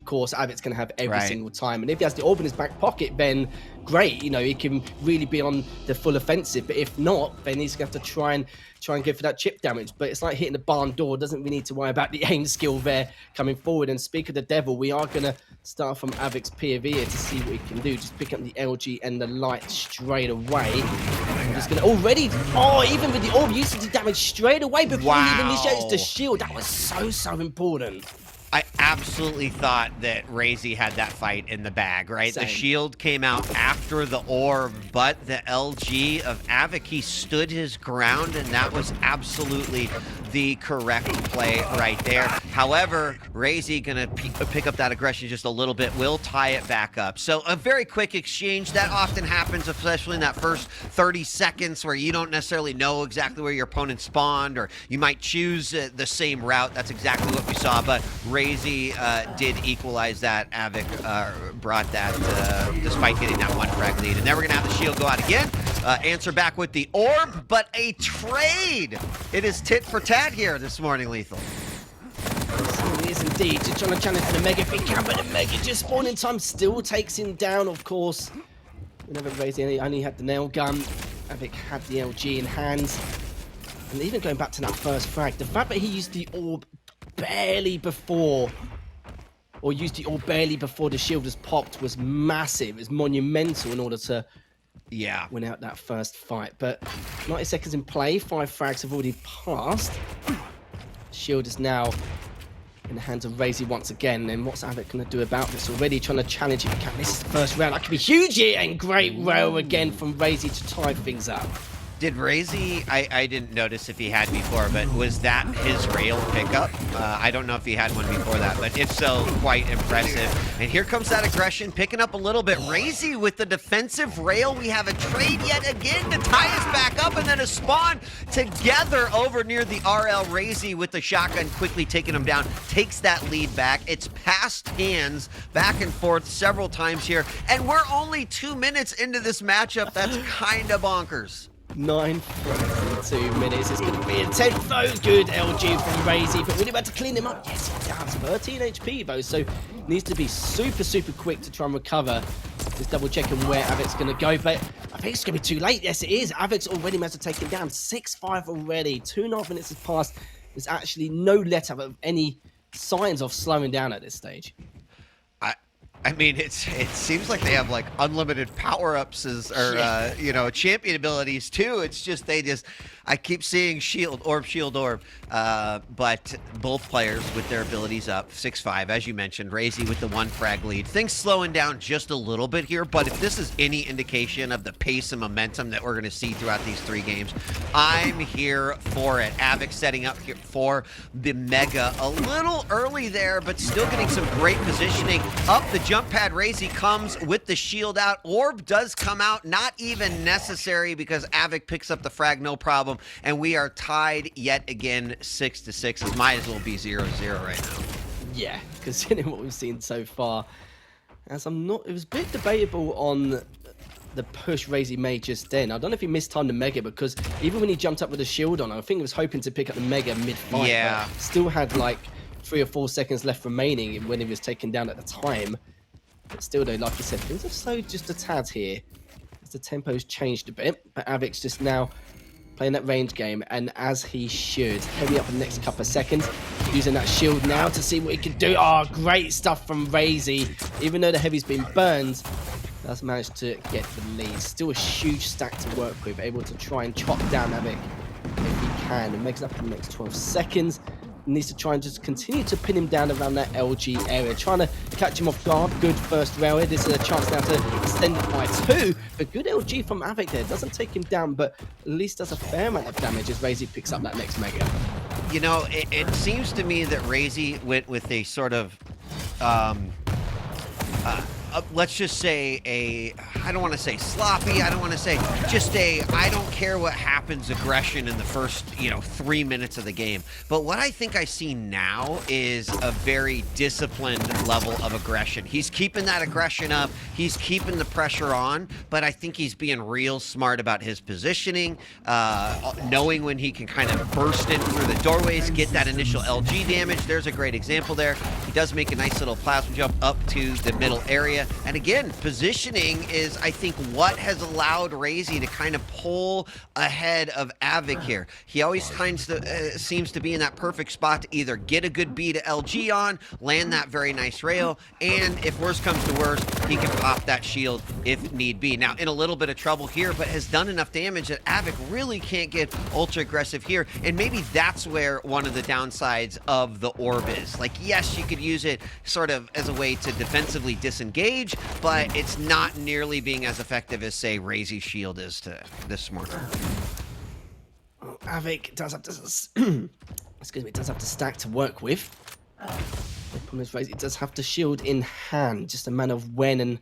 course, Av3k's going to have every single time. And if he has the orb in his back pocket, then great. You know, he can really be on the full offensive. But if not, then he's going to have to try and go for that chip damage. But it's like hitting the barn door. Doesn't really need to worry about the aim skill there coming forward. And speak of the devil, we are going to start from Av3k's POV here to see what he can do. Just pick up the LG and the light straight away. I'm just going to already... Oh, even with the orb, using the damage straight away before he even initiates the shield. That was so important. I absolutely thought that RAISY had that fight in the bag, right? Same. The shield came out after the orb, but the LG of Av3k, he stood his ground, and that was absolutely the correct play right there. However, RAISY gonna pick up that aggression just a little bit, will tie it back up. So a very quick exchange. That often happens, especially in that first 30 seconds where you don't necessarily know exactly where your opponent spawned, or you might choose the same route. That's exactly what we saw, but RAISY did equalize that. Av3k brought that despite getting that one frag lead. And then we're going to have the shield go out again. Answer back with the orb, but a trade. It is tit for tat here this morning, Lethal. It is indeed. Just trying to challenge for the Mega if he can, but the Mega just spawn in time still takes him down, of course. Whenever RAISY only had the nail gun, Av3k had the LG in hand. And even going back to that first frag, the fact that he used the orb barely before, or used the orb barely before the shield was popped, was massive. It was monumental in order to win out that first fight. But 90 seconds in play, 5 frags have already passed. Shield is now in the hands of RAISY once again. And what's Av3k going to do about this? Already trying to challenge if he can. This is the first round. That could be huge here. And great rail again from RAISY to tie things up. Did RAISY, I didn't notice if he had before, but was that his rail pickup? I don't know if he had one before that, but if so, quite impressive. And here comes that aggression, picking up a little bit. RAISY with the defensive rail. We have a trade yet again to tie us back up, and then a spawn together over near the RL. RAISY with the shotgun quickly taking him down, takes that lead back. It's passed hands back and forth several times here, and we're only 2 minutes into this matchup. That's kind of bonkers. 9 frags in 2 minutes. It's going to be intense though. Good LG from RAISY, but really about to clean him up. Yes, he does. 13 HP though, so needs to be super quick to try and recover. Just double checking where Av3k's going to go, but I think it's going to be too late. Yes, it is. Av3k's already managed to take him down. 6-5 already. 2.5 minutes has passed. There's actually no let-up of any signs of slowing down at this stage. I mean, it seems like they have like unlimited power-ups or you know, champion abilities too. It's just I keep seeing shield orb, but both players with their abilities up 6-5, as you mentioned. RAISY with the 1 frag lead. Things slowing down just a little bit here, but if this is any indication of the pace and momentum that we're going to see throughout these 3 games, I'm here for it. Av3k setting up here for the Mega a little early there, but still getting some great positioning. Up the jump pad, RAISY comes with the shield out. Orb does come out, not even necessary because Av3k picks up the frag, no problem. And we are tied yet again 6-6. It might as well be 0-0 right now. Yeah, considering what we've seen so far. As it was a bit debatable on the push RAISY made just then. I don't know if he mistimed the Mega, because even when he jumped up with the shield on, I think he was hoping to pick up the Mega mid-fight. Yeah. But still had like 3 or 4 seconds left remaining when he was taken down at the time. But still though, like you said, things have slowed just a tad here. As the tempo's changed a bit, but Av3k's just now playing that range game, and as he should. Heavy up in the next couple of seconds. Using that shield now to see what he can do. Oh, great stuff from RAISY. Even though the heavy's been burned, has managed to get the lead. Still a huge stack to work with. Able to try and chop down Av3k if he can. And makes it up in the next 12 seconds. Needs to try and just continue to pin him down around that LG area. Trying to catch him off guard. Good first rail here. This is a chance now to extend it by 2. But good LG from Av3k there. Doesn't take him down, but at least does a fair amount of damage as RAISY picks up that next Mega. You know, it seems to me that RAISY went with a sort of let's just say I don't want to say sloppy, I don't want to say, just I don't care what happens aggression in the first, 3 minutes of the game. But what I think I see now is a very disciplined level of aggression. He's keeping that aggression up, he's keeping the pressure on, but I think he's being real smart about his positioning, knowing when he can kind of burst in through the doorways, get that initial LG damage. There's a great example there. He does make a nice little plasma jump up to the middle area. And again, positioning is, I think, what has allowed RAISY to kind of pull ahead of Av3k here. He always seems to be in that perfect spot to either get a good B to LG on, land that very nice rail, and if worse comes to worst, he can pop that shield if need be. Now, in a little bit of trouble here, but has done enough damage that Av3k really can't get ultra aggressive here, and maybe that's where one of the downsides of the orb is. Like, yes, you could use it sort of as a way to defensively disengage, but it's not nearly being as effective as, say, RAISY's shield is to this morning. Well, Av3k does have to, excuse me, does have to stack to work with. The problem is RAISY does have to shield in hand, just a matter of when and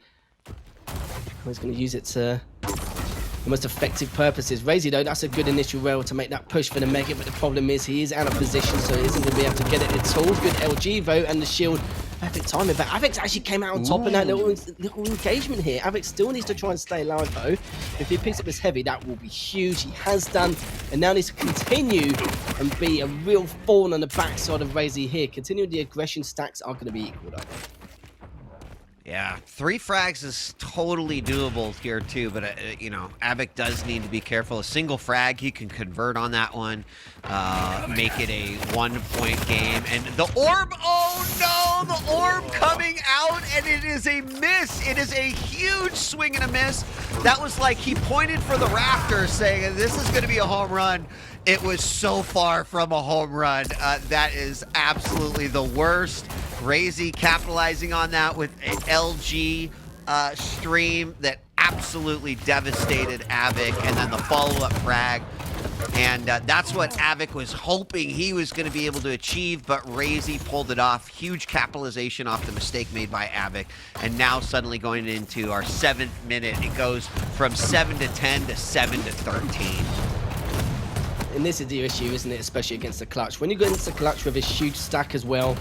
how he's going to use it to the most effective purposes. RAISY, though, that's a good initial rail to make that push for the Mega, but the problem is he is out of position, so he isn't going to be able to get it at all. Good LG, though, and the shield. Perfect timing, but Av3k actually came out on top in that little engagement here. Av3k still needs to try and stay alive, though. If he picks up this heavy, that will be huge. He has done, and now needs to continue and be a real thorn on the backside of RAISY here. Continuing the aggression stacks are going to be equal, though. Yeah, 3 frags is totally doable here too, but Av3k does need to be careful. A single frag, he can convert on that one, make it a 1-point game. And the orb, oh no, the orb coming out, and it is a miss. It is a huge swing and a miss. That was like he pointed for the rafters saying, this is going to be a home run. It was so far from a home run. That is absolutely the worst. RAISY capitalizing on that with an LG stream that absolutely devastated Av3k, and then the follow-up frag. And that's what Av3k was hoping he was going to be able to achieve, but RAISY pulled it off. Huge capitalization off the mistake made by Av3k. And now suddenly going into our 7th minute, it goes from 7-10 to 7-13. And this is the issue, isn't it? Especially against the clutch. When you go against the clutch with his huge stack as well,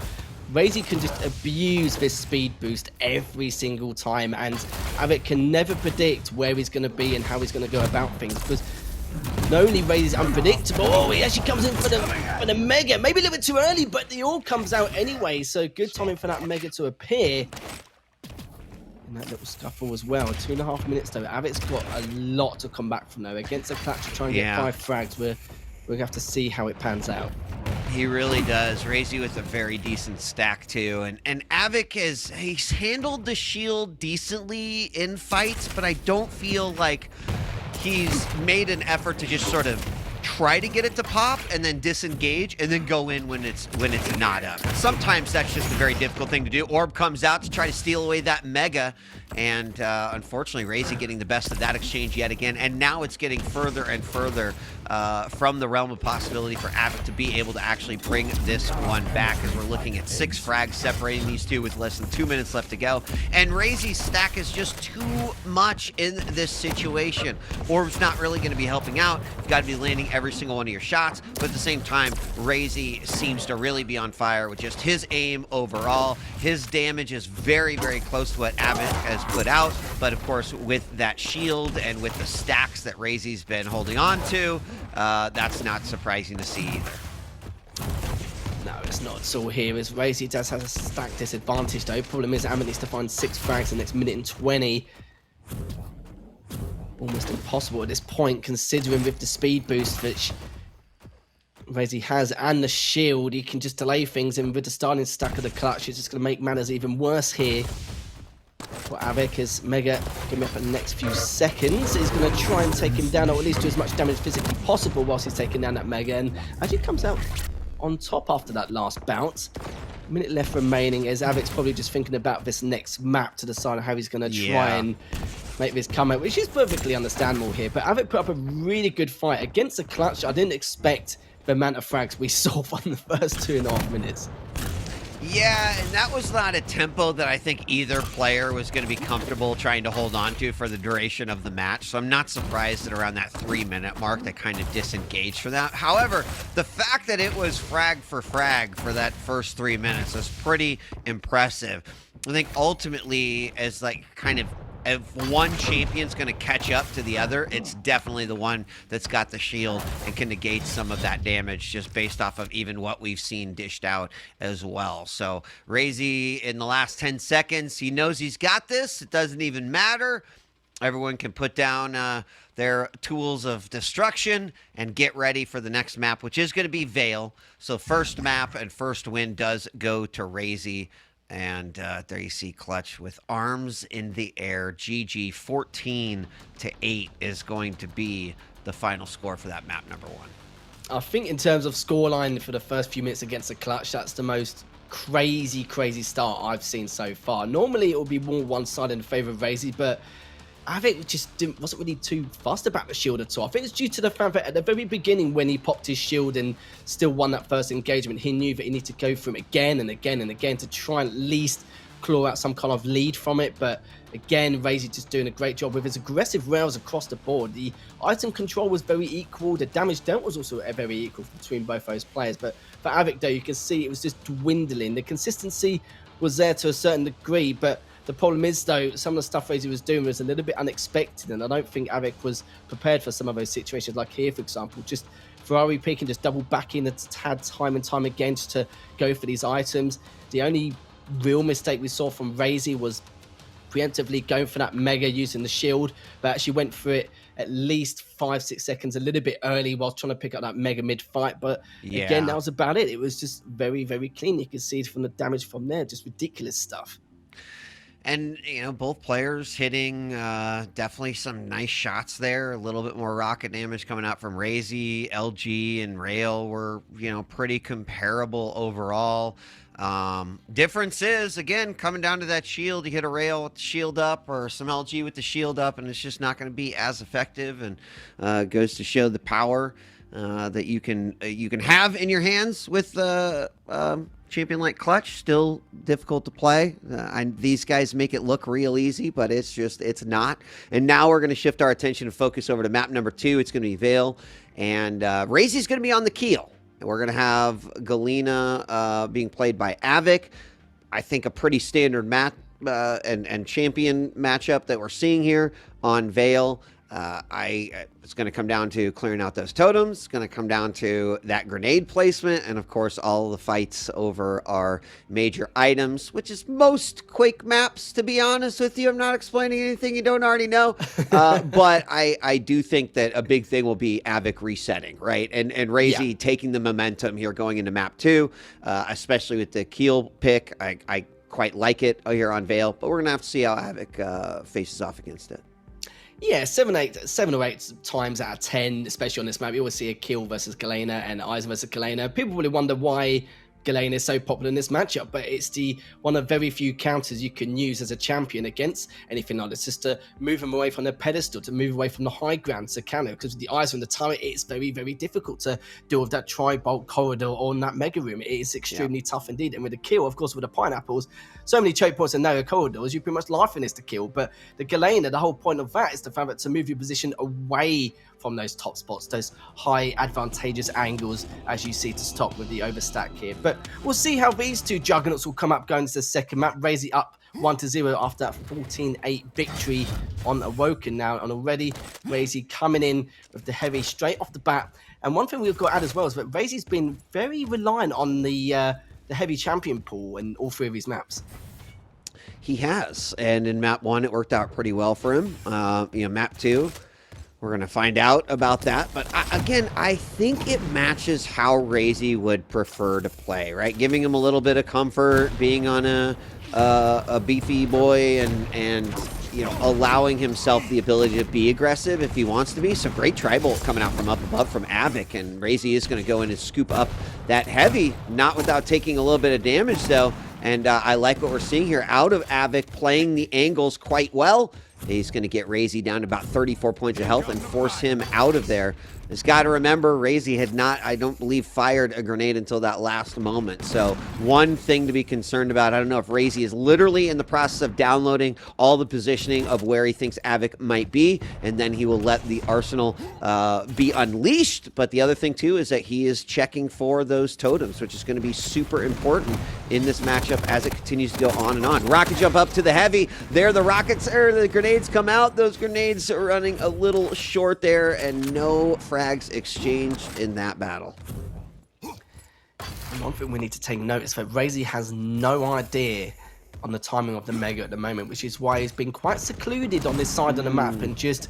RAISY can just abuse this speed boost every single time, and Av3k can never predict where he's going to be and how he's going to go about things, because not only RAISY's unpredictable, oh, he actually comes in for the Mega, maybe a little bit too early, but the orb comes out anyway, so good timing for that Mega to appear. And that little scuffle as well. 2.5 minutes though. Av3k's got a lot to come back from though. Against the clutch to try and get 5 frags, we're going to have to see how it pans out. He really does. RAISY with a very decent stack too, and Av3k he's handled the shield decently in fights, but I don't feel like he's made an effort to just sort of try to get it to pop and then disengage and then go in when it's not up. Sometimes that's just a very difficult thing to do. Orb comes out to try to steal away that Mega, and unfortunately RAISY getting the best of that exchange yet again, and now it's getting further and further from the realm of possibility for Av3k to be able to actually bring this one back, as we're looking at 6 frags separating these two with less than 2 minutes left to go. And RAISY's stack is just too much in this situation. Orb's not really going to be helping out. You've got to be landing every single one of your shots, but at the same time, RAISY seems to really be on fire with just his aim overall. His damage is very, very close to what Av3k has put out, but of course, with that shield and with the stacks that RAISY's been holding on to, that's not surprising to see either. No, it's not at all here, as RAISY does have a stack disadvantage though. Problem is Av3k needs to find 6 frags in the next minute and 20. Almost impossible at this point, considering with the speed boost which RAISY has and the shield, he can just delay things, and with the starting stack of the clutch, it's just going to make matters even worse here. For Av3k, as Mega coming up in the next few seconds, is going to try and take him down, or at least do as much damage physically possible whilst he's taking down that Mega, and actually comes out on top after that last bout. A minute left remaining, as Av3k's probably just thinking about this next map to decide how he's going to try and make this comeback, which is perfectly understandable here. But Av3k put up a really good fight against the clutch. I didn't expect the amount of frags we saw from the first 2.5 minutes. Yeah, and that was not a tempo that I think either player was going to be comfortable trying to hold on to for the duration of the match. So I'm not surprised that around that 3-minute mark they kind of disengaged for that. However, the fact that it was frag for that first 3 minutes is pretty impressive. I think ultimately, as like kind of if one champion's going to catch up to the other, it's definitely the one that's got the shield and can negate some of that damage just based off of even what we've seen dished out as well. So RAISY in the last 10 seconds, he knows he's got this. It doesn't even matter. Everyone can put down their tools of destruction and get ready for the next map, which is going to be Veil. So first map and first win does go to RAISY. And there you see Clutch with arms in the air. GG 14-8 is going to be the final score for that map number 1. I think in terms of scoreline for the first few minutes against the Clutch, that's the most crazy start I've seen so far. Normally it will be more one-sided in favour of RAISY, but Av3k just wasn't really too fussed about the shield at all. I think it's due to the fact that at the very beginning when he popped his shield and still won that first engagement, he knew that he needed to go for him again and again and again to try and at least claw out some kind of lead from it. But again, RAISY just doing a great job with his aggressive rails across the board. The item control was very equal. The damage dealt was also very equal between both those players. But for Av3k, though, you can see it was just dwindling. The consistency was there to a certain degree, but the problem is, though, some of the stuff RAISY was doing was a little bit unexpected, and I don't think Av3k was prepared for some of those situations, like here, for example. Just Ferrari picking, just double backing the tad time and time again just to go for these items. The only real mistake we saw from RAISY was preemptively going for that mega using the shield, but actually went for it at least 5-6 seconds a little bit early while trying to pick up that mega mid-fight. But again, that was about it. It was just very clean. You can see it from the damage from there, just ridiculous stuff. And, you know, both players hitting definitely some nice shots there. A little bit more rocket damage coming out from RAISY. LG and Rail were, you know, pretty comparable overall. Difference is, again, coming down to that shield. You hit a Rail with the shield up or some LG with the shield up, and it's just not going to be as effective. And goes to show the power that you can have in your hands with champion like Clutch. Still difficult to play. These guys make it look real easy, but it's not. And now we're going to shift our attention and focus over to map number 2. It's going to be Veil, and RAISY's going to be on the keel. We're going to have Galena being played by Av3k. I think a pretty standard map and champion matchup that we're seeing here on Veil. It's going to come down to clearing out those totems. It's going to come down to that grenade placement. And, of course, all the fights over our major items, which is most Quake maps, to be honest with you. I'm not explaining anything you don't already know. But I do think that a big thing will be Av3k resetting, right? And RAISY taking the momentum here going into map 2, especially with the keel pick. I quite like it here on Veil. But we're going to have to see how Av3k faces off against it. Yeah, 7 or 8 times out of 10, especially on this map, you always see a kill versus Galena and Eyes versus Galena. People really wonder why Galena is so popular in this matchup, but it's one of very few counters you can use as a champion against anything like this, just to move them away from the pedestal, to move away from the high ground to counter, because with the eyes on the turret, it's very difficult to deal with that tri-bolt corridor on that mega room. It is extremely tough indeed. And with the kill, of course, with the pineapples, so many choke points and narrow corridors, you pretty much life in this to kill. But the Galena, the whole point of that is the fact that to move your position away from those top spots, those high advantageous angles, as you see to stop with the overstack here. But we'll see how these two juggernauts will come up going to the second map. RAISY up 1-0 after that 14-8 victory on Awoken now, and already RAISY coming in with the heavy straight off the bat. And one thing we've got to add as well is that RAISY's been very reliant on the heavy champion pool in all 3 of his maps. He has, and in map 1 it worked out pretty well for him. Map 2, we're going to find out about that. But again, I think it matches how RAISY would prefer to play, right? Giving him a little bit of comfort, being on a beefy boy, and allowing himself the ability to be aggressive if he wants to be. So great tri-bolt coming out from up above from Av3k, and RAISY is going to go in and scoop up that heavy, not without taking a little bit of damage though. And I like what we're seeing here out of Av3k, playing the angles quite well. He's going to get RAISY down to about 34 points of health and force him out of there. Just got to remember, RAISY had not, I don't believe, fired a grenade until that last moment. So one thing to be concerned about, I don't know if RAISY is literally in the process of downloading all the positioning of where he thinks Av3k might be, and then he will let the arsenal be unleashed. But the other thing, too, is that he is checking for those totems, which is going to be super important in this matchup as it continues to go on and on. Rocket jump up to the heavy. There the rockets, or the grenades come out. Those grenades are running a little short there, and no frags exchanged in that battle. One thing we need to take notice that RAISY has no idea on the timing of the Mega at the moment, which is why he's been quite secluded on this side of the map and just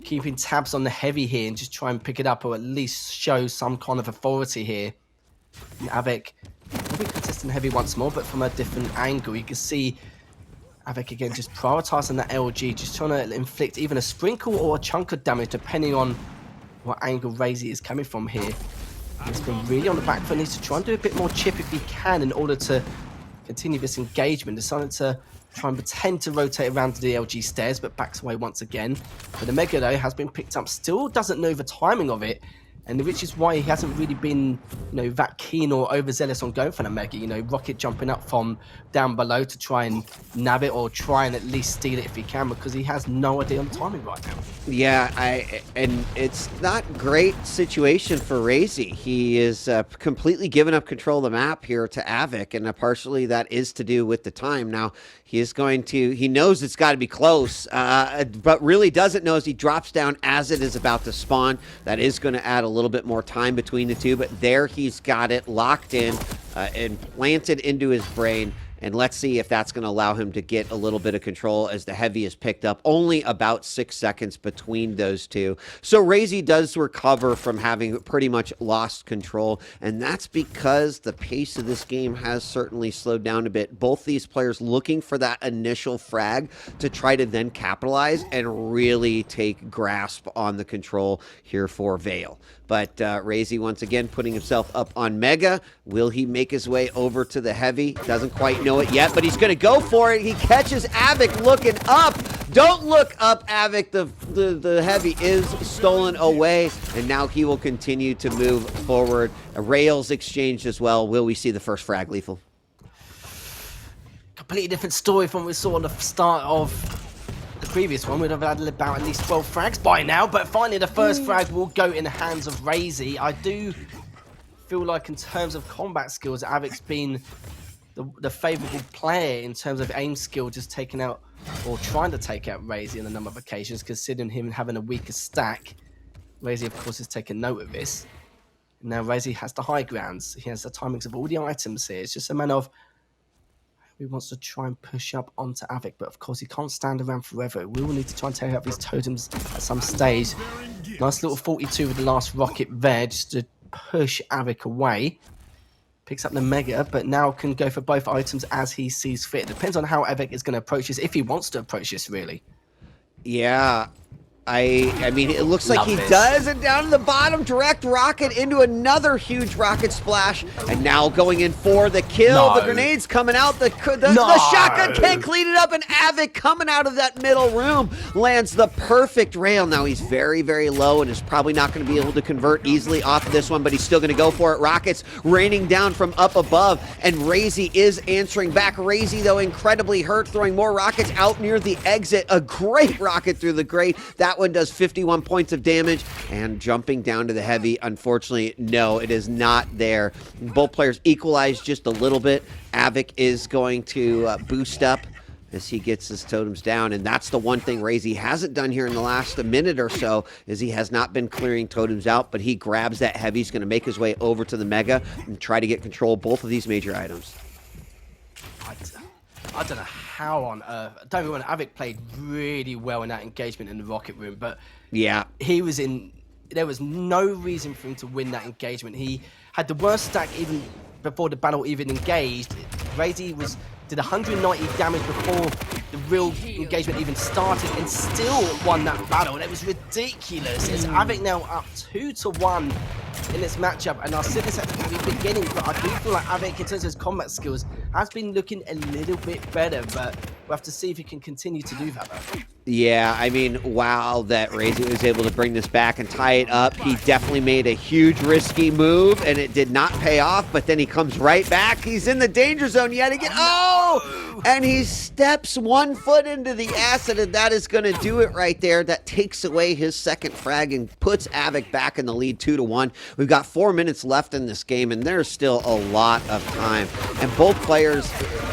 keeping tabs on the heavy here and just try and pick it up, or at least show some kind of authority here. And Av3k will be contesting heavy once more, but from a different angle. You can see Av3k again just prioritizing that LG, just trying to inflict even a sprinkle or a chunk of damage depending on what angle RAISY is coming from here. He's been really on the back foot, needs to try and do a bit more chip if he can in order to continue this engagement. Decided to try and pretend to rotate around to the LG stairs, but backs away once again. But the Mega, though, has been picked up, still doesn't know the timing of it, and which is why he hasn't really been, that keen or overzealous on going for the Mega. Rocket jumping up from down below to try and nab it, or try and at least steal it if he can, because he has no idea on the timing right now. Yeah, and it's not great situation for RAISY. He is completely given up control of the map here to Av3k, and partially that is to do with the time. Now, he knows it's got to be close, but really doesn't know as he drops down as it is about to spawn. That is going to add a little bit more time between the two, but there he's got it locked in and planted into his brain. And let's see if that's going to allow him to get a little bit of control as the heavy is picked up. Only about 6 seconds between those two. So RAISY does recover from having pretty much lost control. And that's because the pace of this game has certainly slowed down a bit. Both these players looking for that initial frag to try to then capitalize and really take grasp on the control here for Vale. But RAISY once again putting himself up on Mega. Will he make his way over to the heavy? Doesn't quite know it yet, but he's going to go for it. He catches Av3k looking up. Don't look up, Av3k. The heavy is stolen away, and now he will continue to move forward. Rails exchanged as well. Will we see the first frag, Lethal? Completely different story from what we saw on the start of the previous one. We'd have had about at least 12 frags by now, but finally the first frag will go in the hands of RAISY. I do feel like in terms of combat skills, Av3k's been the favourable player in terms of aim skill, just taking out or trying to take out RAISY on a number of occasions, considering him having a weaker stack. RAISY, of course, has taken note of this. Now RAISY has the high grounds. He has the timings of all the items here. It's just a matter of he wants to try and push up onto Av3k, but of course he can't stand around forever. We will need to try and take out these totems at some stage. Nice little 42 with the last rocket there, just to push Av3k away. Picks up the Mega, but now can go for both items as he sees fit. Depends on how Av3k is going to approach this, if he wants to approach this, really. Yeah. I mean, it looks like he does, and down to the bottom, direct rocket into another huge rocket splash, and now going in for the kill. The grenades coming out, the shotgun can't clean it up, and Av3k coming out of that middle room lands the perfect rail. Now he's very, very low and is probably not going to be able to convert easily off of this one, but he's still going to go for it. Rockets raining down from up above, and RAISY is answering back. RAISY, though, incredibly hurt, throwing more rockets out near the exit. A great rocket through the grate. That one does 51 points of damage, and jumping down to the heavy, unfortunately, no, it is not there. Both players equalize just a little bit. Av3k is going to boost up as he gets his totems down, and that's the one thing RAISY hasn't done here in the last minute or so, is he has not been clearing totems out, but he grabs that heavy. He's going to make his way over to the Mega and try to get control of both of these major items. I don't know how on earth. Don't get me wrong, Av3k played really well in that engagement in the rocket room, but yeah, he was in. There was no reason for him to win that engagement. He had the worst stack even before the battle even engaged. RAISY did 190 damage before the real engagement even started, and still won that battle. And it was ridiculous. It's Av3k now up 2-1 in this matchup, and I said this at the very beginning, but I do feel like Av3k, in terms of his combat skills, has been looking a little bit better, but we'll have to see if he can continue to do that, though. Yeah, I mean, wow, that RAISY was able to bring this back and tie it up. He definitely made a huge risky move, and it did not pay off, but then he comes right back. He's in the danger zone yet again. Oh! And he steps 1 foot into the acid, and that is going to do it right there. That takes away his second frag and puts Av3k back in the lead 2-1. We've got 4 minutes left in this game, and there's still a lot of time. And both players,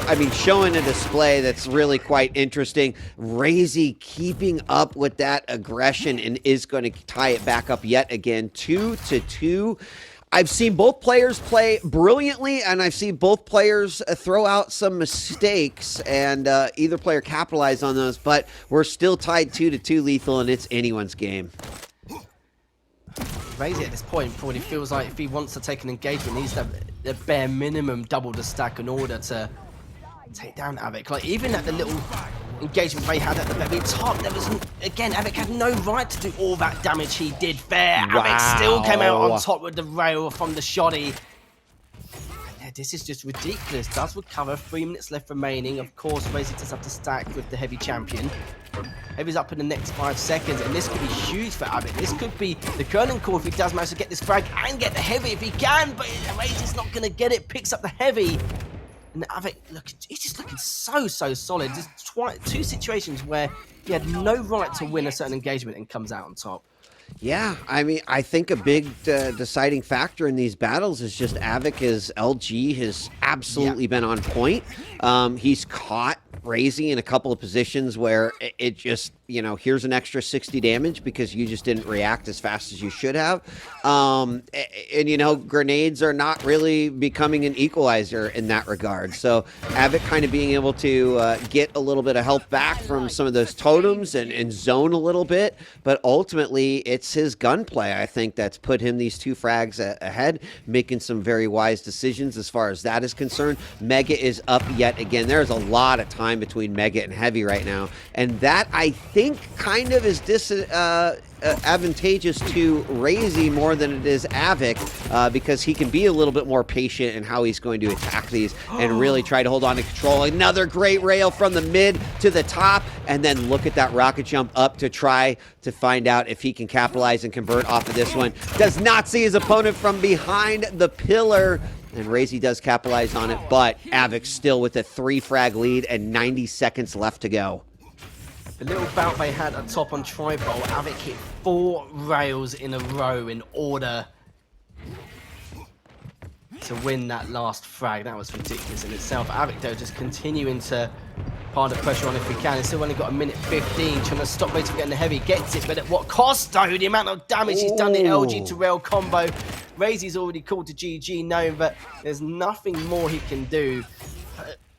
I mean, showing a display that's really quite interesting. RAISY keeping up with that aggression and is going to tie it back up yet again, 2-2. I've seen both players play brilliantly, and I've seen both players throw out some mistakes, and either player capitalize on those, but we're still tied 2-2, Lethal, and it's anyone's game. RAISY at this point probably feels like if he wants to take an engagement, he needs to have the bare minimum double the stack in order to take down Av3k. Like, even at the little engagement they had at the very top, there was, again, Av3k had no right to do all that damage he did there. Wow. Av3k still came out on top with the rail from the shoddy. Yeah, this is just ridiculous. Does recover, 3 minutes left remaining. Of course, RAISY does have to stack with the heavy champion. Heavy's up in the next 5 seconds, and this could be huge for Av3k. This could be the curling call if he does manage to get this frag and get the heavy if he can, but RAISY's not going to get it. Picks up the heavy. And Av3k, look, he's just looking so solid. Just two situations where he had no right to win a certain engagement and comes out on top. Yeah, I mean, I think a big deciding factor in these battles is just Av3k's LG has absolutely been on point. He's caught RAISY in a couple of positions where it just, you know, here's an extra 60 damage because you just didn't react as fast as you should have. And, you know, grenades are not really becoming an equalizer in that regard. So Av3k kind of being able to get a little bit of help back from some of those totems and zone a little bit. But ultimately, it's his gunplay, I think, that's put him these 2 frags ahead, making some very wise decisions as far as that is concerned. Mega is up yet again. There's a lot of time between Mega and Heavy right now. And that, I think, kind of is advantageous to RAISY more than it is Av3k, because he can be a little bit more patient in how he's going to attack these and really try to hold on to control. Another great rail from the mid to the top, and then look at that rocket jump up to try to find out if he can capitalize and convert off of this one. Does not see his opponent from behind the pillar, and RAISY does capitalize on it, but Av3k still with a 3 frag lead and 90 seconds left to go. The little bout they had atop on Tribal, Av3k hit 4 rails in a row in order to win that last frag. That was ridiculous in itself. Av3k, though, just continuing to pile the pressure on if he can. He's still only got 1:15, trying to stop RAISY from getting the heavy. Gets it, but at what cost, though? The amount of damage he's done, the LG to rail combo. RAISY's already called to GG, knowing that there's nothing more he can do.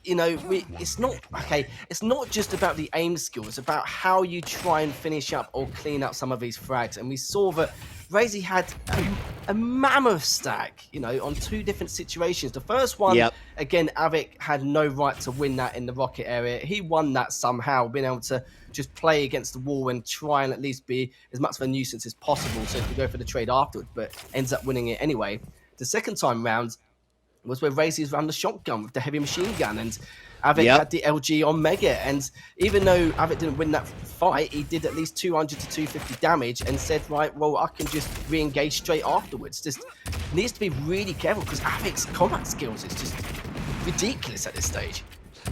You know, it's not just about the aim skill, it's about how you try and finish up or clean up some of these frags. And we saw that RAISY had a mammoth stack, you know, on 2 different situations. The first one, again, Av3k had no right to win that in the rocket area. He won that somehow, being able to just play against the wall and try and at least be as much of a nuisance as possible so he could go for the trade afterwards, but ends up winning it anyway. The second time round was where RAISY's ran the shotgun with the heavy machine gun, and Av3k had the LG on Mega. And even though Av3k didn't win that fight, he did at least 200 to 250 damage and said, right, well, I can just re-engage straight afterwards. Just needs to be really careful because Av3k's combat skills is just ridiculous at this stage.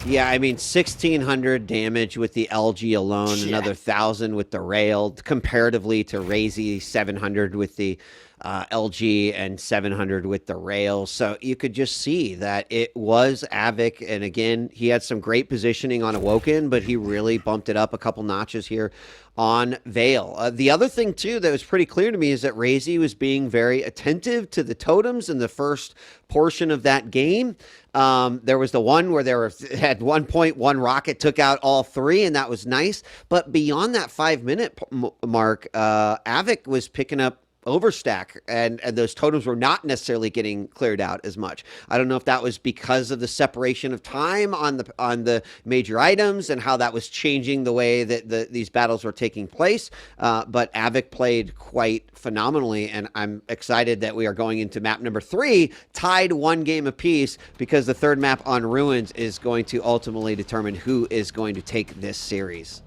Yeah, I mean, 1,600 damage with the LG alone, another 1,000 with the rail, comparatively to RAISY, 700 with the LG and 700 with the rail. So you could just see that it was Av3k. And again, he had some great positioning on Awoken, but he really bumped it up a couple notches here on Veil. The other thing, too, that was pretty clear to me is that RAISY was being very attentive to the totems in the first portion of that game. There was the one where at one point, 1 rocket took out all 3, and that was nice. But beyond that 5-minute mark, Av3k was picking up overstack, and those totems were not necessarily getting cleared out as much. I don't know if that was because of the separation of time on the major items and how that was changing the way that these battles were taking place. But Av3k played quite phenomenally, and I'm excited that we are going into map number 3, tied 1 game apiece, because the 3rd map on Ruins is going to ultimately determine who is going to take this series.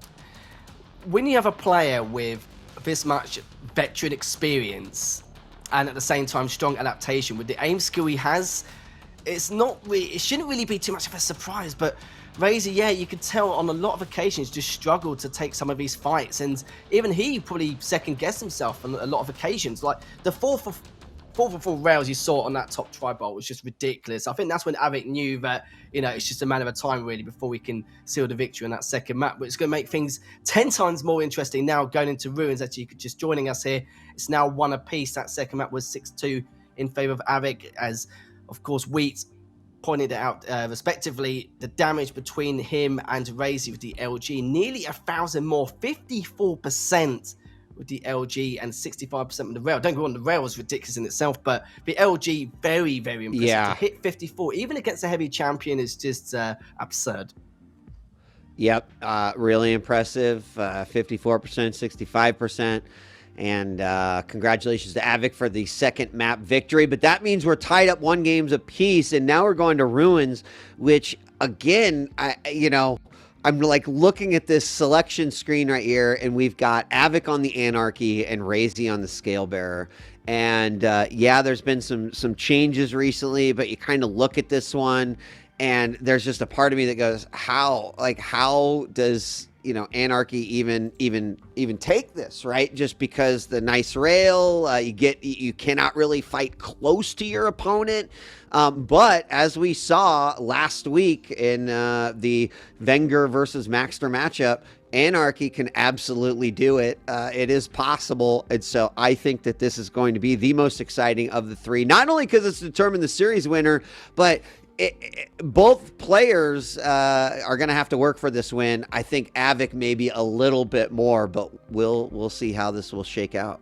when you have a player with this much veteran experience and at the same time strong adaptation with the aim skill he has, it shouldn't really be too much of a surprise. But RAISY, yeah, you could tell on a lot of occasions just struggled to take some of these fights, and even he probably second guessed himself on a lot of occasions. Like the 4-for-4 rails you saw on that top tri-bolt was just ridiculous. I think that's when Av3k knew that, you know, it's just a matter of time really before we can seal the victory in that second map. But it's going to make things 10 times more interesting now going into Ruins. Actually, just joining us here, it's now 1 apiece. That second map was 6-2 in favor of Av3k, as of course Wheat pointed out respectively. The damage between him and RAISY with the LG, nearly 1,000 more, 54% with the LG and 65% with the rail. Don't go on, the rail was ridiculous in itself, but the LG very, very impressive. Yeah. To hit 54 even against a heavy champion is just absurd. Yep, really impressive. 54%, 65%. And congratulations to Av3k for the second map victory. But that means we're tied up 1 game apiece, and now we're going to Ruins, which again, I'm like looking at this selection screen right here, and we've got Av3k on the Anarchy and RAISY on the Scale Bearer. And yeah, there's been some changes recently, but you kind of look at this one, and there's just a part of me that goes, how does Anarchy even take this, right? Just because the nice rail, you cannot really fight close to your opponent. But as we saw last week in the Wenger versus Maxter matchup, Anarchy can absolutely do it. It is possible. And so I think that this is going to be the most exciting of the 3, not only because it's determined the series winner, but both players are going to have to work for this win. I think Av3k maybe a little bit more, but we'll see how this will shake out.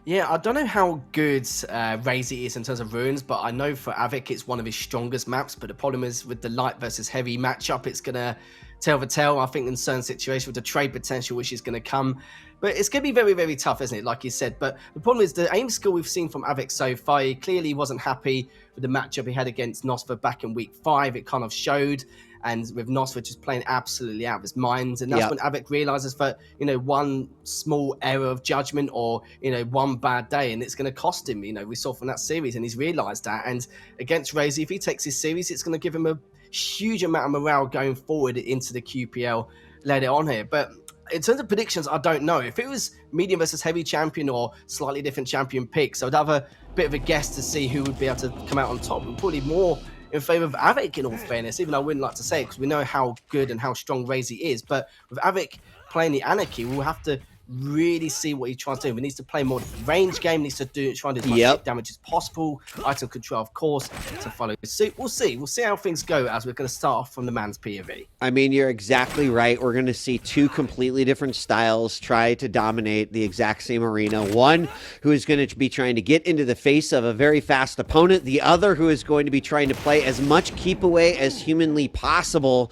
Yeah, I don't know how good RAISY is in terms of Ruins, but I know for Av3k it's one of his strongest maps. But the problem is with the light versus heavy matchup, it's going to tell the tale, I think, in certain situations with the trade potential which is going to come. But it's going to be very, very tough, isn't it, like you said. But the problem is the aim skill we've seen from Av3k so far, he clearly wasn't happy with the matchup he had against Nosfer back in week 5. It kind of showed. And with Nosfer just playing absolutely out of his mind. And that's when Av3k realizes that, one small error of judgment or, one bad day, and it's going to cost him. We saw from that series, and he's realized that. And against RAISY, if he takes his series, it's going to give him a huge amount of morale going forward into the QPL later on here. But in terms of predictions, I don't know. If it was medium versus heavy champion or slightly different champion picks, I'd have a bit of a guess to see who would be able to come out on top. And probably more in favor of Av3k, in all fairness, even though I wouldn't like to say it because we know how good and how strong RAISY is. But with Av3k playing the Anarchy, we'll have to really see what he tries to do. He needs to play more range game, needs to try and do as much hit damage as possible. Item control, of course, to follow suit. We'll see how things go as we're going to start off from the man's POV. I mean, you're exactly right. We're going to see 2 completely different styles try to dominate the exact same arena. One who is going to be trying to get into the face of a very fast opponent. The other who is going to be trying to play as much keep away as humanly possible.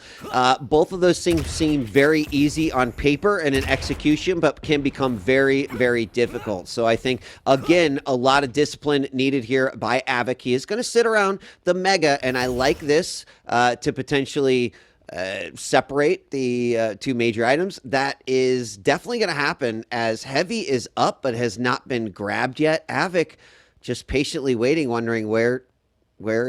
Both of those things seem very easy on paper and in execution, but can become very, very difficult. So I think, again, a lot of discipline needed here by Av3k. He is going to sit around the Mega, and I like this to potentially separate the 2 major items. That is definitely going to happen as Heavy is up but has not been grabbed yet. Av3k just patiently waiting, wondering where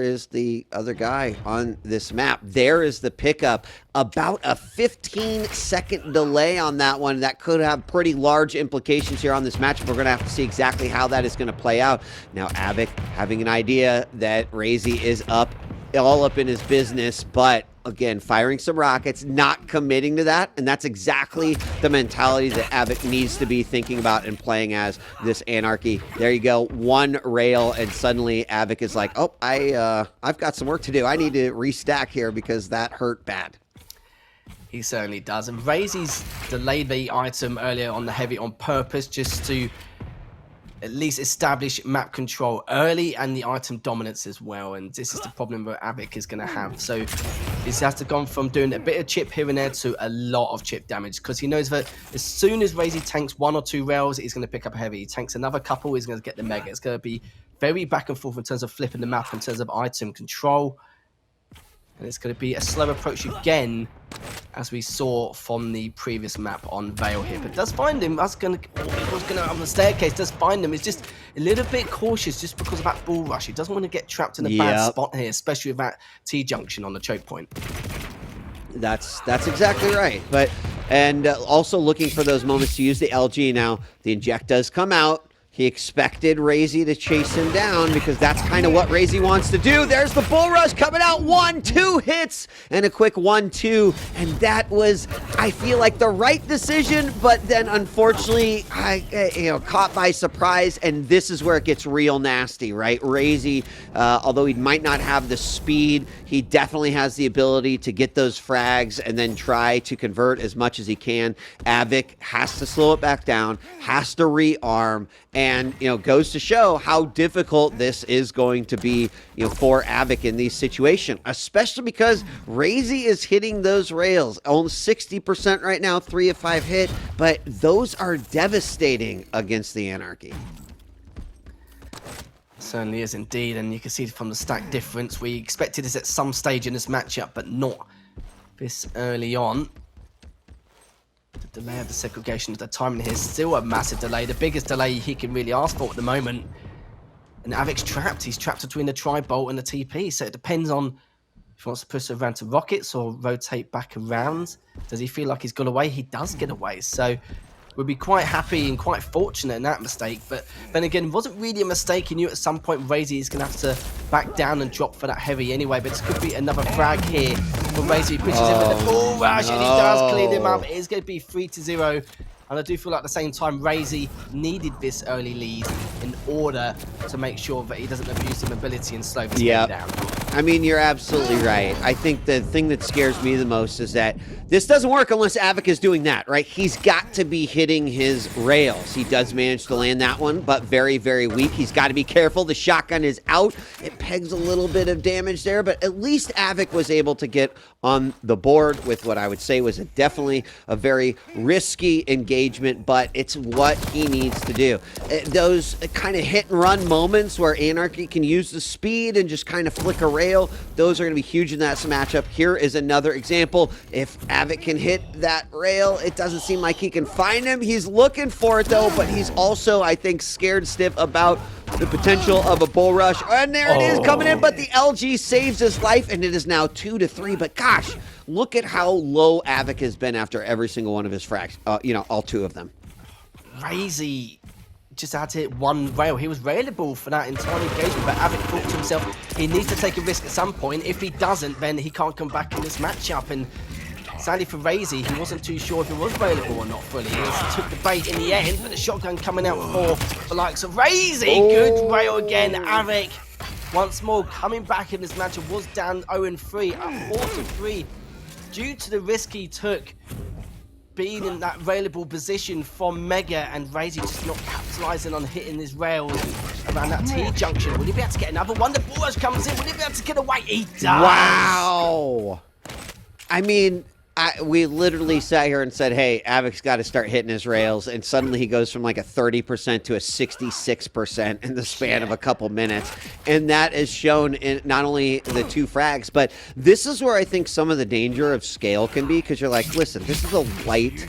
is the other guy on this map. There is the pickup. About a 15-second delay on that one. That could have pretty large implications here on this matchup. We're going to have to see exactly how that is going to play out. Now, Av3k having an idea that RAISY is all up in his business, but again, firing some rockets, not committing to that, and that's exactly the mentality that Av3k needs to be thinking about and playing as this Anarchy. There you go, 1 rail, and suddenly Av3k is like, oh, I've got some work to do. I need to restack here because that hurt bad. He certainly does, and RAISY's delayed the item earlier on the heavy on purpose just to at least establish map control early and the item dominance as well. And this is the problem that Av3k is going to have. So this has to go from doing a bit of chip here and there to a lot of chip damage, because he knows that as soon as RAISY tanks 1 or 2 rails, he's going to pick up a heavy. He tanks another couple, he's going to get the Mega. It's going to be very back and forth in terms of flipping the map, in terms of item control. And it's going to be a slow approach again, as we saw from the previous map on Vale here. But does find him, was going on the staircase, does find him. It's just a little bit cautious just because of that bull rush. He doesn't want to get trapped in a bad spot here, especially with that T-junction on the choke point. That's exactly right. But also looking for those moments to use the LG. Now, the inject does come out. He expected RAISY to chase him down because that's kind of what RAISY wants to do. There's the bull rush coming out. 1-2 hits and a quick 1-2. And that was, I feel like, the right decision. But then, unfortunately, caught by surprise. And this is where it gets real nasty, right? RAISY, although he might not have the speed, he definitely has the ability to get those frags and then try to convert as much as he can. Av3k has to slow it back down, has to rearm, and, goes to show how difficult this is going to be, for Av3k in these situations, especially because RAISY is hitting those rails. Almost 60% right now, 3 of 5 hit, but those are devastating against the Anarchy. Certainly is indeed, and you can see from the stack difference, we expected this at some stage in this matchup, but not this early on. The delay of the segregation of the timing here is still a massive delay, the biggest delay he can really ask for at the moment. And Av3k's trapped. He's trapped between the tri-bolt and the TP, so it depends on if he wants to push around to rockets or rotate back around. Does he feel like he's got away? He does get away, so we'll be quite happy and quite fortunate in that mistake. But then again, it wasn't really a mistake. He knew at some point RAISY is going to have to back down and drop for that heavy anyway. But this could be another frag here for RAISY. He pushes in with the bull rush and he does clean him up. It is going to be 3-0. And I do feel like at the same time, RAISY needed this early lead in order to make sure that he doesn't abuse the mobility and slow this game down. I mean, you're absolutely right. I think the thing that scares me the most is that this doesn't work unless Av3k is doing that, right? He's got to be hitting his rails. He does manage to land that one, but very, very weak. He's got to be careful. The shotgun is out. It pegs a little bit of damage there, but at least Av3k was able to get on the board with what I would say was definitely a very risky engagement, but it's what he needs to do. Those kind of hit and run moments where Anarchy can use the speed and just kind of flick a rail, those are going to be huge in that matchup. Here is another example. If Av3k can hit that rail, it doesn't seem like he can find him. He's looking for it though, but he's also, I think, scared stiff about the potential of a bull rush. And there it is coming in, but the LG saves his life, and it is now 2-3. But gosh, look at how low Av3k has been after every single one of his frags. All 2 of them. RAISY just had to hit one rail. He was railable for that entire engagement, but Av3k thought to himself, he needs to take a risk at some point. If he doesn't, then he can't come back in this matchup. And sadly for RAISY, he wasn't too sure if it was railable or not fully. He took the bait in the end, but the shotgun coming out for the likes of RAISY. Good rail again. Av3k once more coming back in this matchup, was down 0-3, up 4-3 due to the risk he took being in that railable position from Mega, and RAISY just not capitalizing on hitting his rails around that T-junction. Will he be able to get another one? The bull rush comes in. Will he be able to get away? He does! Wow! I mean, we literally sat here and said, hey, Av3k's got to start hitting his rails, and suddenly he goes from like a 30% to a 66% in the span of a couple minutes. And that is shown in not only the 2 frags, but this is where I think some of the danger of scale can be, because you're like, listen, this is a light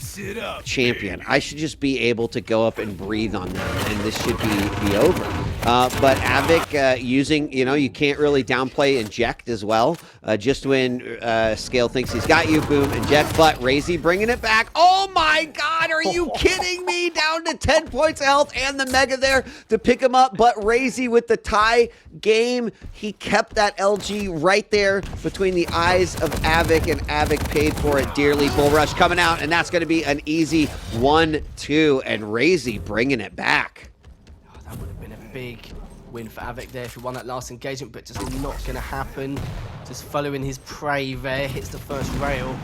champion. I should just be able to go up and breathe on them, and this should be over. But Av3k using, you can't really downplay inject as well. Just when scale thinks he's got you, boom, inject, but RAISY bringing it back. Oh my God, are you kidding me? Down to 10 points of health and the Mega there to pick him up, but RAISY with the tie game, he kept that LG right there between the eyes of Av3k, and Av3k paid for it dearly. Bull rush coming out, and that's going to be an easy 1-2, and RAISY bringing it back. Oh, that would have been a big win for Av3k there if he won that last engagement, but just not going to happen. Just following his prey there, hits the first rail.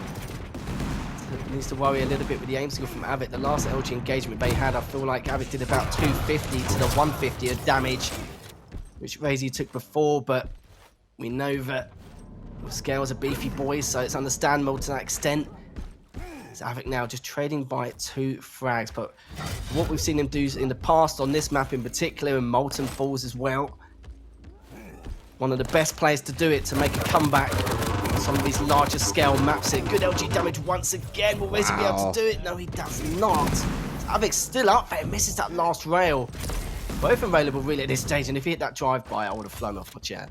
So needs to worry a little bit with the aim skill from Av3k. The last LG engagement they had, I feel like Av3k did about 250 to the 150 of damage, which RAISY took before, but we know that Scales are beefy boys, so it's understandable to that extent. So Av3k now just trading by 2 frags, but what we've seen him do in the past on this map in particular, and Molten Falls as well, one of the best players to do it, to make a comeback. some of these larger scale maps here. Good LG damage once again. Will RAISY be able to do it? No, he does not. Avic's still up there, misses that last rail. Both available really at this stage, and if he hit that drive-by, I would have flown off my chair.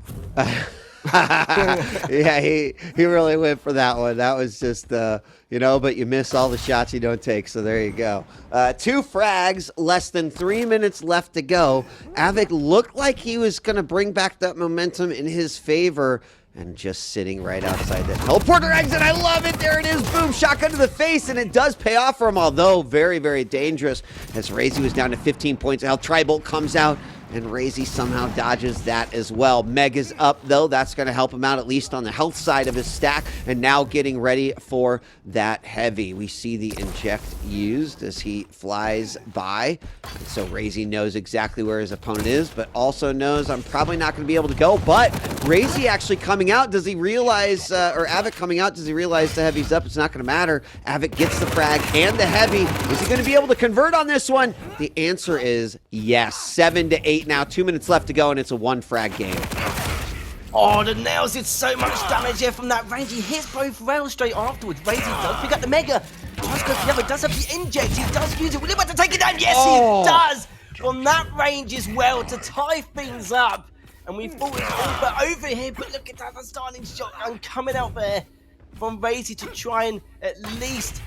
Yeah, he really went for that one. That was just, you know, but you miss all the shots you don't take, so there you go. 2 frags, less than 3 minutes left to go. Av3k looked like he was going to bring back that momentum in his favor, and just sitting right outside that teleporter exit. I love it. There it is. Boom. Shotgun to the face, and it does pay off for him, although very, very dangerous, as RAISY was down to 15 points. Now Tribolt comes out, and RAISY somehow dodges that as well. Meg is up, though. That's going to help him out, at least on the health side of his stack. And now getting ready for that heavy. We see the inject used as he flies by. And so RAISY knows exactly where his opponent is, but also knows I'm probably not going to be able to go. But RAISY actually coming out, does he realize, or Av3k coming out, does he realize the heavy's up? It's not going to matter. Av3k gets the frag and the heavy. Is he going to be able to convert on this one? The answer is yes. 7 to 8 now. 2 minutes left to go, and it's a 1 frag game. Oh, the nails did so much damage here from that range. He hits both rails straight afterwards. RAISY does pick up the Mega. Tries to go for the other. Does have the inject. He does use it. Will he about to take it down? Yes, he does. From that range as well to tie things up. And we thought it was over here, but look at that. The starting shotgun coming out there from RAISY to try and at least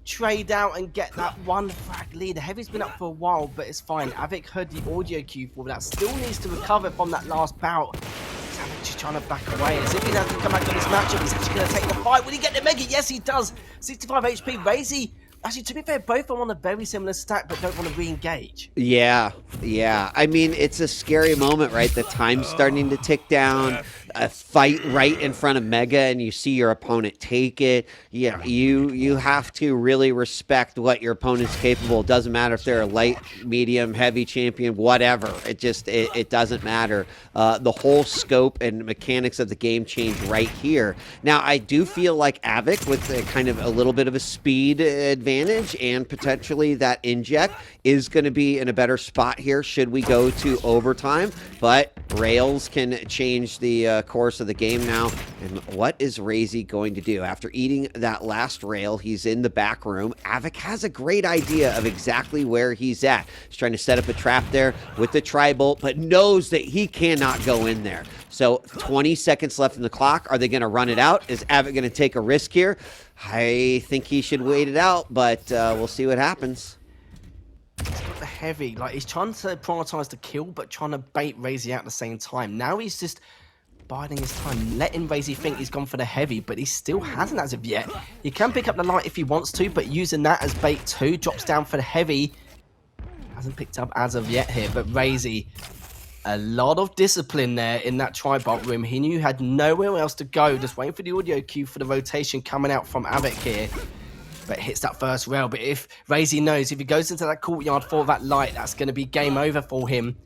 trade out and get that 1 frag lead. The heavy's been up for a while, but it's fine. Av3k heard the audio cue for that. Still needs to recover from that last bout. Av3k just trying to back away. As if he has to come back to this matchup, he's actually going to take the fight. Will he get the Mega? Yes, he does. 65 HP. RAISY, actually, to be fair, both are on a very similar stack, but don't want to re-engage. Yeah. I mean, it's a scary moment, right? The time's starting to tick down. A fight right in front of Mega, and you see your opponent take it. Yeah, you have to really respect what your opponent's capable. It doesn't matter if they're a light, medium, heavy champion, whatever. It doesn't matter. The whole scope and mechanics of the game change right here. Now, I do feel like Av3k, with kind of a little bit of a speed advantage and potentially that inject, is going to be in a better spot here should we go to overtime. But rails can change the course of the game now. And what is RAISY going to do? After eating that last rail, he's in the back room. Av3k has a great idea of exactly where he's at. He's trying to set up a trap there with the Tribolt, but knows that he cannot go in there. So 20 seconds left in the clock. Are they going to run it out? Is Av3k going to take a risk here? I think he should wait it out, but we'll see what happens. He's got the heavy. Like, he's trying to prioritize the kill, but trying to bait RAISY out at the same time. Now he's just biding his time, letting RAISY think he's gone for the heavy, but he still hasn't as of yet. He can pick up the light if he wants to, but using that as bait too, drops down for the heavy. Hasn't picked up as of yet here, but RAISY, a lot of discipline there in that Tribolt room. He knew he had nowhere else to go, just waiting for the audio cue for the rotation coming out from Av3k here. But hits that first rail. But if RAISY knows if he goes into that courtyard for that light, that's going to be game over for him.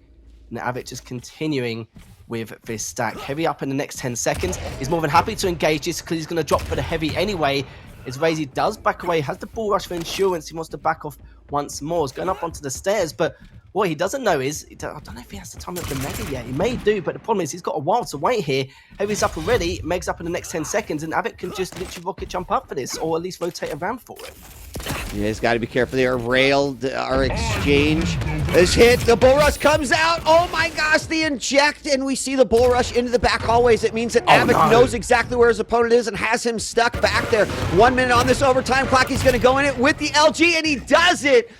And Av3k just continuing with this stack. Heavy up in the next 10 seconds. He's more than happy to engage this because he's going to drop for the heavy anyway. As RAISY does back away, has the ball rush for insurance. He wants to back off once more. He's going up onto the stairs, but what he doesn't know is, I don't know if he has the time of the Mega yet. He may do, but the problem is he's got a while to wait here. Heavy's up already, Meg's up in the next 10 seconds, and Av3k can just literally rocket jump up for this, or at least rotate around for it. Yeah, he's got to be careful there. Railed our exchange is hit. The bull rush comes out. Oh my gosh, the inject, and we see the bull rush into the back hallways. It means that Av3k knows exactly where his opponent is and has him stuck back there. 1 minute on this overtime clock. He's going to go in it with the LG, and he does it.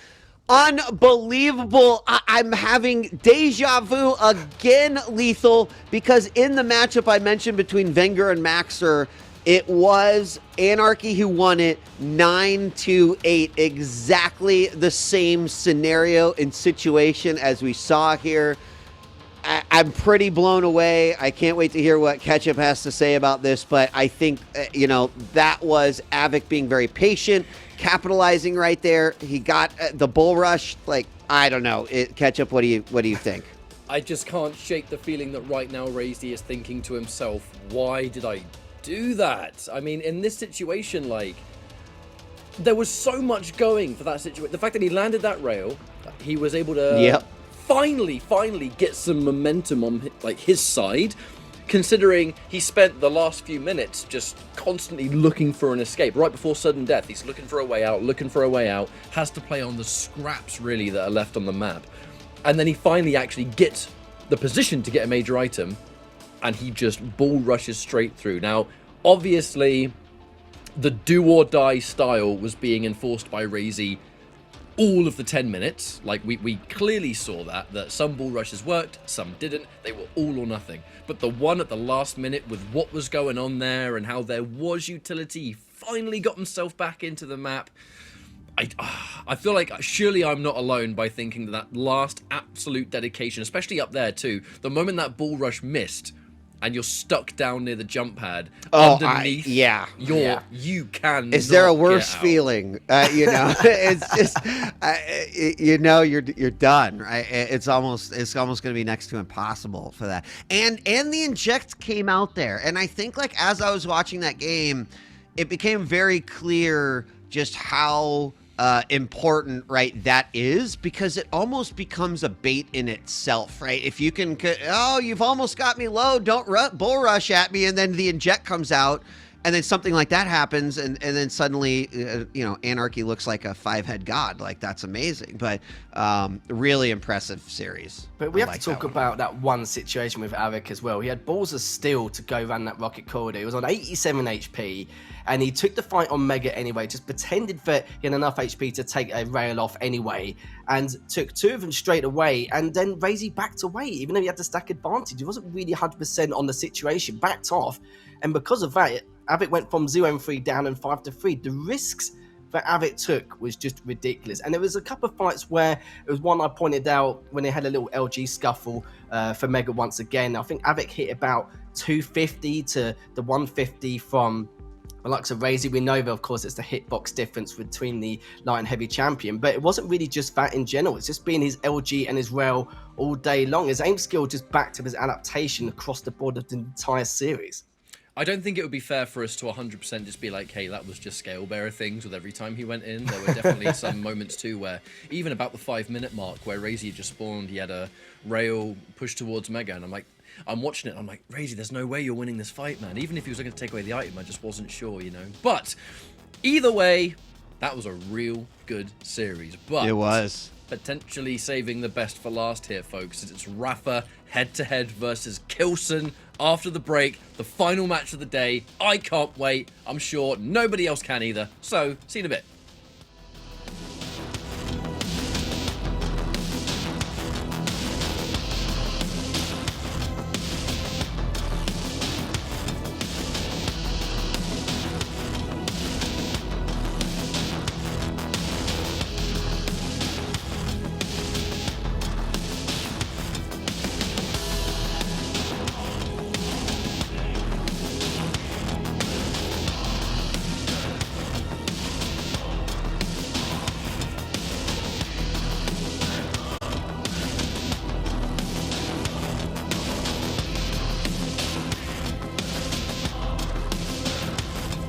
Unbelievable. I'm having deja vu again, Lethal, because in the matchup I mentioned between Wenger and Maxer, it was Anarchy who won it 9-8. Exactly the same scenario and situation as we saw here. I'm pretty blown away. I can't wait to hear what Ketchup has to say about this, but I think, that was Av3k being very patient, capitalizing right there. He got the bull rush. Like, I don't know. Ketchup, what do you think? I just can't shake the feeling that right now RAISY is thinking to himself, why did I do that? I mean, in this situation, like, there was so much going for that situation. The fact that he landed that rail, he was able to finally get some momentum on, like, his side. considering he spent the last few minutes just constantly looking for an escape. Right before sudden death, he's looking for a way out, has to play on the scraps, really, that are left on the map. And then he finally actually gets the position to get a major item, and he just bull rushes straight through. Now, obviously, the do-or-die style was being enforced by RAISY all of the 10 minutes. Like, we clearly saw that some bull rushes worked, some didn't. They were all or nothing. But the one at the last minute with what was going on there and how there was utility, he finally got himself back into the map. I feel like surely I'm not alone by thinking that last absolute dedication, especially up there too, the moment that bull rush missed and you're stuck down near the jump pad underneath, you can. Is there a worse feeling? You know, it's just you know, you're done, right? It's almost going to be next to impossible for that. And the inject came out there, and I think, like, as I was watching that game, it became very clear just how important, right, that is, because it almost becomes a bait in itself, right? If you can, oh, you've almost got me low, don't bull rush at me, and then the inject comes out, and then something like that happens, and then suddenly, you know, Anarchy looks like a 5-head god. Like, that's amazing. But really impressive series. But we have to talk about that one situation with Av3k as well. He had balls of steel to go around that rocket corridor. He was on 87 HP, and he took the fight on Mega anyway, just pretended that he had enough HP to take a rail off anyway, and took 2 of them straight away, and then RAISY backed away, even though he had the stack advantage. He wasn't really 100% on the situation, backed off, and because of that, Av3k went from 0-3 down and 5-3. The risks that Av3k took was just ridiculous. And there was a couple of fights where it was one I pointed out when they had a little LG scuffle for Mega once again. I think Av3k hit about 250 to the 150 from the likes of RAISY. We know that, of course, it's the hitbox difference between the light and heavy champion, but it wasn't really just that in general. It's just been his LG and his rail all day long. His aim skill just backed up his adaptation across the board of the entire series. I don't think it would be fair for us to 100% just be like, hey, that was just scale bearer things with every time he went in. There were definitely some moments too where, even about the 5-minute mark where RAISY just spawned, he had a rail push towards Mega, and I'm watching it, I'm like, RAISY, there's no way you're winning this fight, man. Even if he was going to take away the item, I just wasn't sure, you know. But either way, that was a real good series. But it was. Potentially saving the best for last here, folks, as it's Rafa head-to-head versus Kilson after the break, the final match of the day. I can't wait. I'm sure nobody else can either. So, see you in a bit.